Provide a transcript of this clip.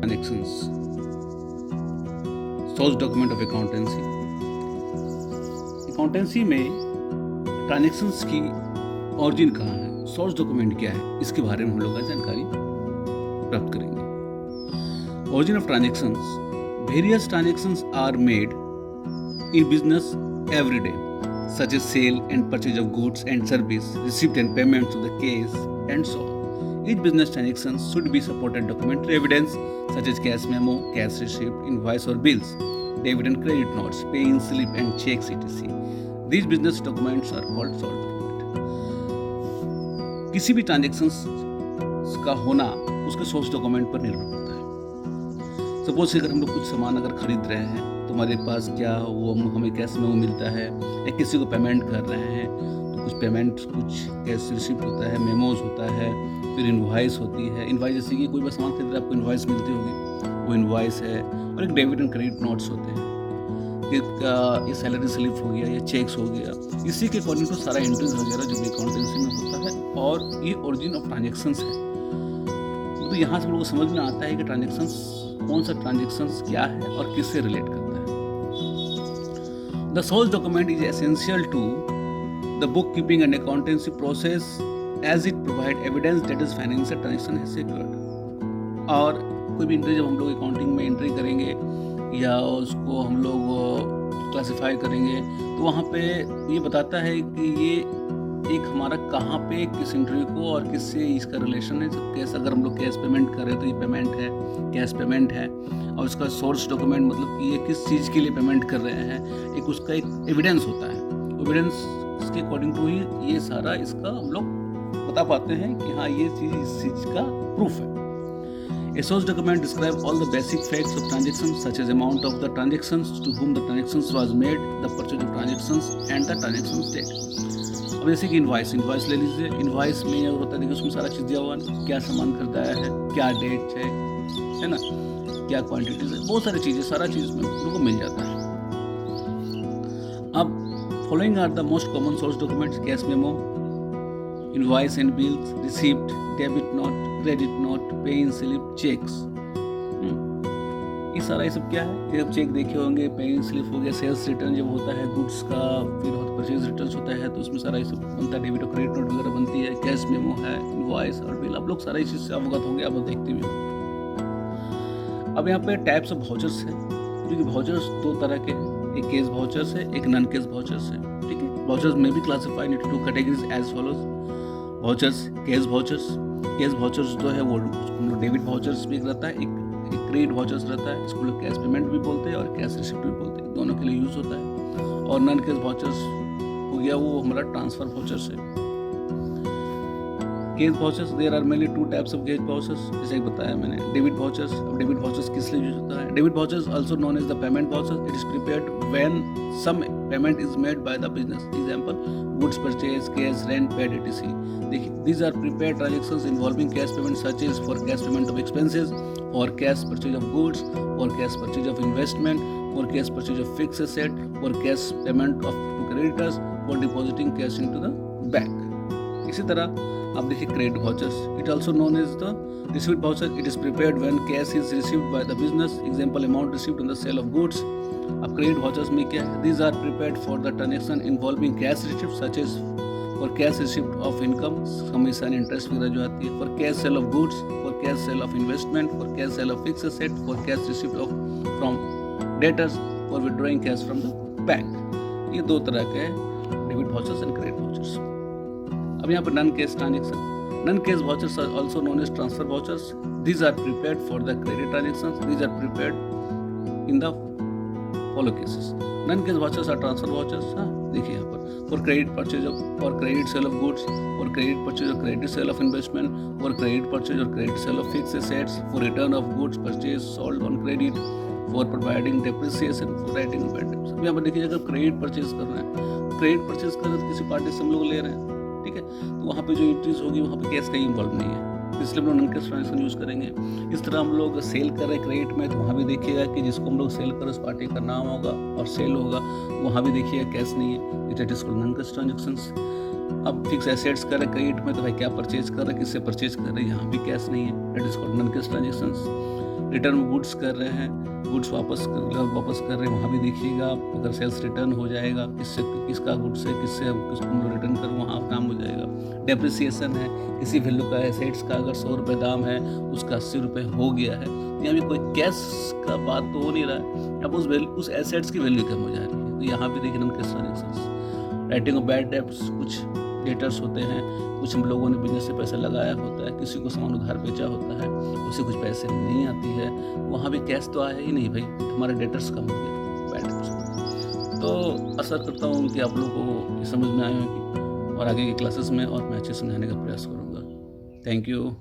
Connections, source document of accountancy में transactions की origin कहाँ है, सोर्स डॉक्यूमेंट क्या है, इसके बारे में हम लोग जानकारी प्राप्त करेंगे। Origin of transactions, various transactions are made in business every day such as sale and purchase of goods and service, receipt and payments of the case, and so on. Each business transaction should be supported documentary evidence such as cash memo, cash receipt, invoice or bills, debit and credit notes, pay-in slip and checks etc. These business documents are called source document. किसी भी transactions का होना उसके source document पर निर्भर करता है। Suppose अगर हम लोग कुछ सामान अगर खरीद रहे हैं तो हमारे पास क्या वो हमें कैश में वो मिलता है, या किसी को पेमेंट कर रहे हैं तो कुछ पेमेंट, कुछ कैश रिसिप्ट होता है, मेमोज होता है, फिर इनवॉइस होती है। इनवॉइस जैसे कि कोई भी सामान खरीद रहे हैं आपको इनवॉइस मिलती होगी, वो इनवॉइस है। और एक डेबिट एंड क्रेडिट नोट्स होते हैं, ये सैलरी स्लिप हो गया, ये चेक्स हो गया। इसी के अकॉर्डिंग टू सारा एंट्रीज वगैरह जो भी अकाउंटेंसी में होता है, और ये ओरिजिन ऑफ ट्रांजेक्शन्स है। तो यहाँ से हम लोग को समझ में आता है कि ट्रांजेक्शन्स कौन सा ट्रांजेक्शन्स क्या है और किससे रिलेट करता है। The source document is essential to the book keeping and accountancy process as it provide evidence that is financial transaction has secured. और कोई भी एंट्री जब हम लोग अकाउंटिंग में एंट्री करेंगे या उसको हम लोग क्लासिफाई करेंगे तो वहाँ पे ये बताता है कि ये एक हमारा कहाँ पे किस एंट्री को और किससे इसका रिलेशन है। कैसे अगर हम लोग कैश पेमेंट करें तो ये पेमेंट है, कैश पेमेंट है, और उसका सोर्स डॉक्यूमेंट मतलब कि ये किस चीज़ के लिए पेमेंट कर रहे हैं, एक उसका एक एविडेंस होता है। एविडेंस के अकॉर्डिंग टू ही ये सारा इसका हम लोग बता पाते हैं कि हाँ ये चीज़ इस चीज़ का प्रूफ है। A source document describes all the basic facts of transactions such as amount of the transactions, to whom the transactions was made, the purchase of transactions and the transaction date. अब जैसे कि invoice ले लीजिए। Invoice में अगर होता है देखिए उसमें सारा चीज़ दिया हुआ है, क्या सामान खरीदाया है, क्या डेट है ना, क्या क्वांटिटीज है, बहुत सारी चीज़ें, सारा चीज़ में लोगों को मिल जाता है। अब following are the most common source documents: cash memo, invoice and bills, receipt, debit note, credit note, pay in slip, checks. ये सारा ये सब क्या है, जब चेक देखे होंगे, पे इन स्लिप हो गया, सेल्स रिटर्न जब होता है गुड्स का, फिर परचेज रिटर्न होता है तो उसमें सारा ये सब बनता है, डेबिट और क्रेडिट नोट वगैरह बनती है, कैश मेमो है, इनवॉइस और बिल। आप लोग सारा इस चीज़ से अवगत होंगे, आप देखते भी होंगे। अब यहाँ पे टाइप्स ऑफ वाउचर्स है, क्योंकि वाउचर्स दो तरह के हैं, एक केस वाउचर्स है, एक नॉन केस वाउचर्स है। ठीक है, वाउचर्स में भी classified into two categories as follows: vouchers, cash vouchers. Cash vouchers जो है वो डेबिट वाउचर्स भी रहता है, एक क्रेडिट वाउचर्स रहता है, इसको लोग कैश पेमेंट भी बोलते हैं और कैश रिसिप्ट भी बोलते हैं, दोनों के लिए यूज होता है। और नॉन कैश वाउचर्स हो गया वो हमारा ट्रांसफर वाउचर्स है। Cash vouchers, there are mainly two types of cash vouchers, जैसे बताया मैंने। डेबिट वाउचर्स, अब डेबिट वाउचर्स किस लिए यूज होता है? Debit vouchers also known as the payment vouchers, it is prepared when some payment is made by the business, example goods purchase, cash, rent paid etc. These are prepaid transactions involving cash payment such as for cash payment of expenses, for cash purchase of goods, for cash purchase of investment, for cash purchase of fixed asset, for cash payment of to creditors, for depositing cash into the bank. इसी तरह आप देखिए credit vouchers, it also known as the received voucher, it is prepared when cash is received by the business, example amount received on the sale of goods. अब credit vouchers में क्या है? These are prepared for the transaction involving cash receipt such as for cash receipt of income, commission, interest वगैरह जो आती है, for cash sale of goods, for cash sale of investment, for cash sale of fix asset, for cash receipt of from debtors, for withdrawing cash from the bank. ये दो तरह के debit vouchers and credit vouchers. अब यहाँ पर non cash transaction, non cash vouchers are also known as transfer vouchers, these are prepared for the credit transactions, these are prepared in the follow cases. Non cash vouchers are transfer vouchers, हाँ देखिए यहाँ पर, for credit purchase of or credit sale of goods, for credit purchase or credit sale of investment, for credit purchase or credit sale of fixed assets, for return of goods purchased sold on credit, for providing depreciation, for writing bad debts। अब यहाँ पर देखिए अगर credit purchase कर रहे हैं, credit purchase कर रहे हैं तो किसी पार्टी से हम लोग ले रहे हैं, ठीक है, तो वहाँ पे जो एंट्रीज होगी वहाँ पे कैश का इन्वॉल्व नहीं है, इसलिए हम लोग नॉन कैश ट्रांजेक्शन यूज़ करेंगे। इस तरह हम लोग सेल कर रहे हैं क्रेडिट में तो वहाँ भी देखिएगा कि जिसको हम लोग सेल कर उस पार्टी का नाम होगा और सेल होगा, वहाँ भी देखिएगा कैश नहीं है, it is called non cash transactions. अब फिक्स एसेट्स कर रहे हैं क्रेडिट में तो भाई क्या परचेज कर रहे हैं, किससे परचेज कर रहे हैं, यहाँ भी कैश नहीं है, it is called non cash transactions. Return goods कर रहे हैं, गुड्स वापस कर रहे हैं, वहाँ भी देखिएगा। अगर सेल्स रिटर्न हो जाएगा, किसका गुड्स है, किसको हम रिटर्न करूँ, वहाँ नाम हो जाएगा। डेप्रिसिएशन है, किसी वैल्यू का एसेट्स का अगर 100 रुपये दाम है, उसका 80 रुपये हो गया है, यहाँ भी कोई कैश का बात तो हो नहीं रहा है, अब उस एसेट्स की वैल्यू कम हो जा रही है। तो यहाँ भी देखिए non cash transactions. Writing of bad debts, कुछ डेटर्स होते हैं, कुछ हम लोगों ने बिजनेस से पैसा लगाया होता है, किसी को सामान उधार बेचा होता है, उसे कुछ पैसे नहीं आती है, वहाँ भी कैश तो आया ही नहीं भाई, हमारे डेटर्स कम हो गए, बैड डेट्स। तो आशा करता हूँ कि आप लोगों को ये समझ में आए होगी और आगे की क्लासेस में और मैं अच्छे समझाने का प्रयास करूँगा। Thank you.